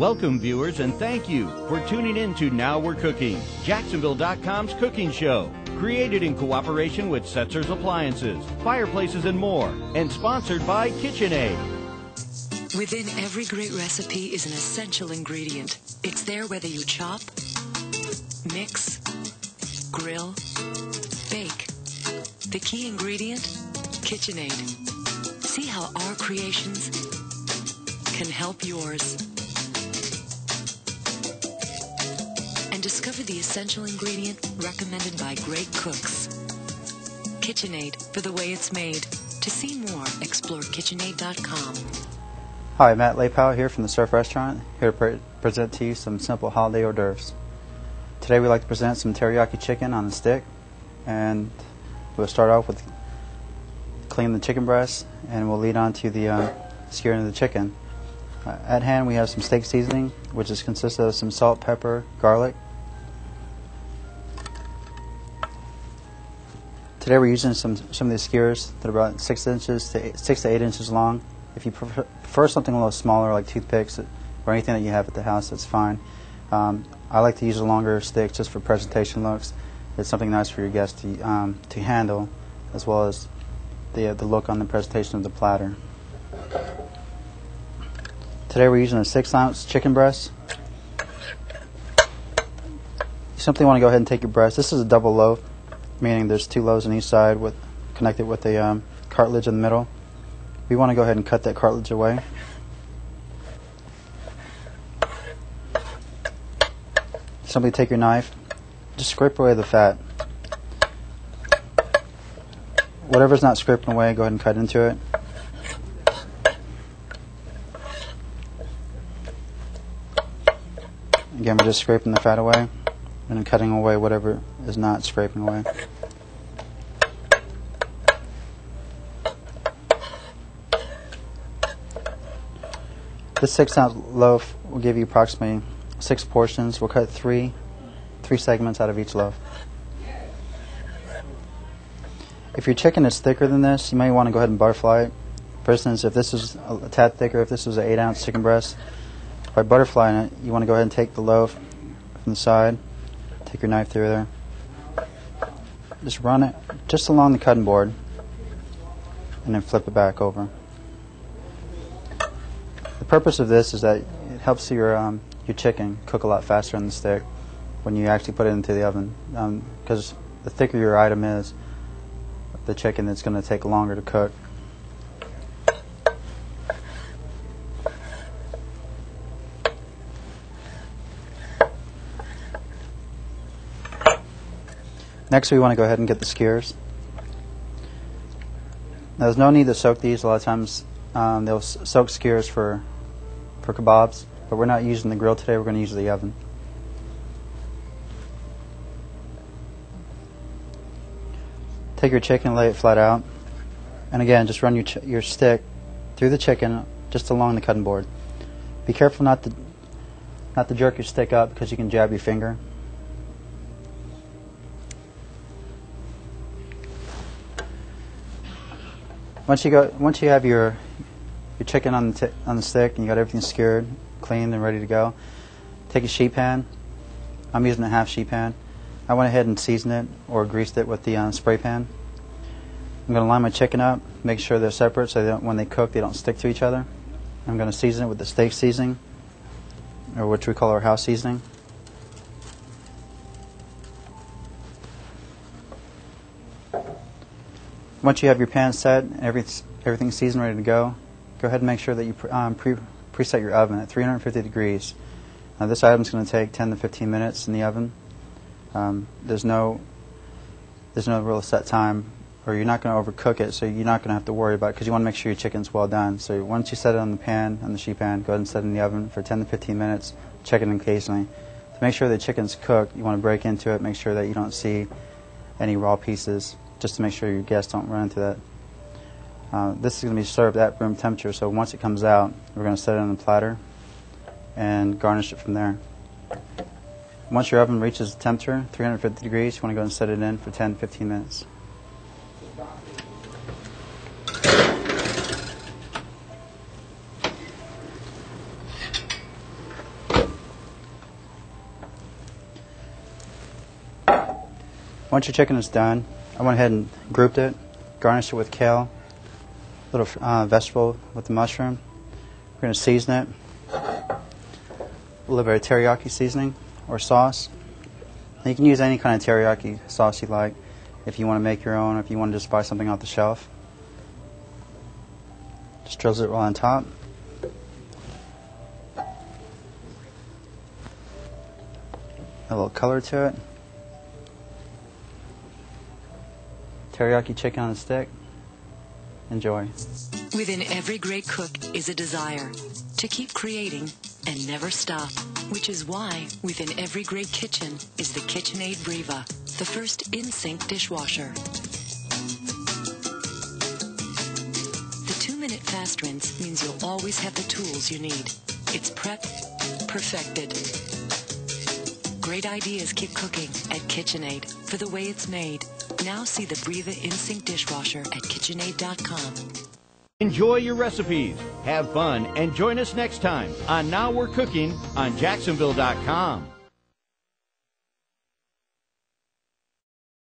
Welcome, viewers, and thank you for tuning in to Now We're Cooking, Jacksonville.com's cooking show. Created in cooperation with Setzer's Appliances, Fireplaces, and more, and sponsored by KitchenAid. Within every great recipe is an essential ingredient. It's there whether you chop, mix, grill, bake. The key ingredient? KitchenAid. See how our creations can help yours. And discover the essential ingredient recommended by great cooks. KitchenAid, for the way it's made. To see more, explore KitchenAid.com. Hi, Matt Lapow here from the Surf Restaurant, here to present to you some simple holiday hors d'oeuvres. Today we'd like to present some teriyaki chicken on a stick, and we'll start off with cleaning the chicken breast, and we'll lead on to the skewering of the chicken. At hand we have some steak seasoning, which consists of some salt, pepper, garlic. Today we're using some of these skewers that are about 6 to 8 inches long. If you prefer something a little smaller, like toothpicks or anything that you have at the house, that's fine. I like to use a longer stick just for presentation looks. It's something nice for your guests to handle, as well as the look on the presentation of the platter. Today we're using a 6-ounce chicken breast. You simply want to go ahead and take your breast. This is a double loaf, meaning there's 2 loaves on each side connected with a cartilage in the middle. We want to go ahead and cut that cartilage away. Simply take your knife, just scrape away the fat. Whatever's not scraping away, go ahead and cut into it. Again, we're just scraping the fat away and then cutting away whatever is not scraping away. This 6-ounce loaf will give you approximately 6 portions. We'll cut three segments out of each loaf. If your chicken is thicker than this, you may want to go ahead and butterfly it. For instance, if this is a tad thicker, if this was an 8-ounce chicken breast, by butterflying it, you want to go ahead and take the loaf from the side, take your knife through there, just run it just along the cutting board, and then flip it back over. The purpose of this is that it helps your chicken cook a lot faster on the stick when you actually put it into the oven. Because the thicker your item is, the chicken, it's going to take longer to cook. Next, we want to go ahead and get the skewers. Now, there's no need to soak these. A lot of times they'll soak skewers for kebabs, but we're not using the grill today. We're going to use the oven. Take your chicken, lay it flat out, and again, just run your stick through the chicken just along the cutting board. Be careful not to jerk your stick up, because you can jab your finger. Once you have your chicken on the stick and you got everything skewered, cleaned, and ready to go, take a sheet pan. I'm using a half sheet pan. I went ahead and seasoned it or greased it with the spray pan. I'm going to line my chicken up, make sure they're separate so that when they cook they don't stick to each other. I'm going to season it with the steak seasoning, or which we call our house seasoning. Once you have your pan set and everything's seasoned, ready to go ahead and make sure that you preset your oven at 350 degrees. Now, this item is going to take 10 to 15 minutes in the oven. There's no real set time, or you're not going to overcook it, so you're not going to have to worry about it, because you want to make sure your chicken's well done. So once you set it on the sheet pan, go ahead and set it in the oven for 10 to 15 minutes. Check it occasionally. To make sure the chicken's cooked, you want to break into it, make sure that you don't see any raw pieces, just to make sure your guests don't run into that. This is going to be served at room temperature, so once it comes out, we're going to set it on a platter and garnish it from there. Once your oven reaches temperature, 350 degrees, you want to go and set it in for 10 to 15 minutes. Once your chicken is done, I went ahead and grouped it, garnished it with kale, a little vegetable with the mushroom. We're going to season it. A little bit of teriyaki seasoning or sauce. And you can use any kind of teriyaki sauce you like if you want to make your own, or if you want to just buy something off the shelf. Just drizzle it right on top. A little color to it. Teriyaki chicken on a stick. Enjoy. Within every great cook is a desire to keep creating and never stop, which is why within every great kitchen is the KitchenAid Breva, the first in-sink dishwasher. The 2-minute fast rinse means you'll always have the tools you need. It's prepped, perfected. Great ideas keep cooking at KitchenAid for the way it's made. Now see the Breva in-sink dishwasher at KitchenAid.com. Enjoy your recipes, have fun, and join us next time on Now We're Cooking on Jacksonville.com.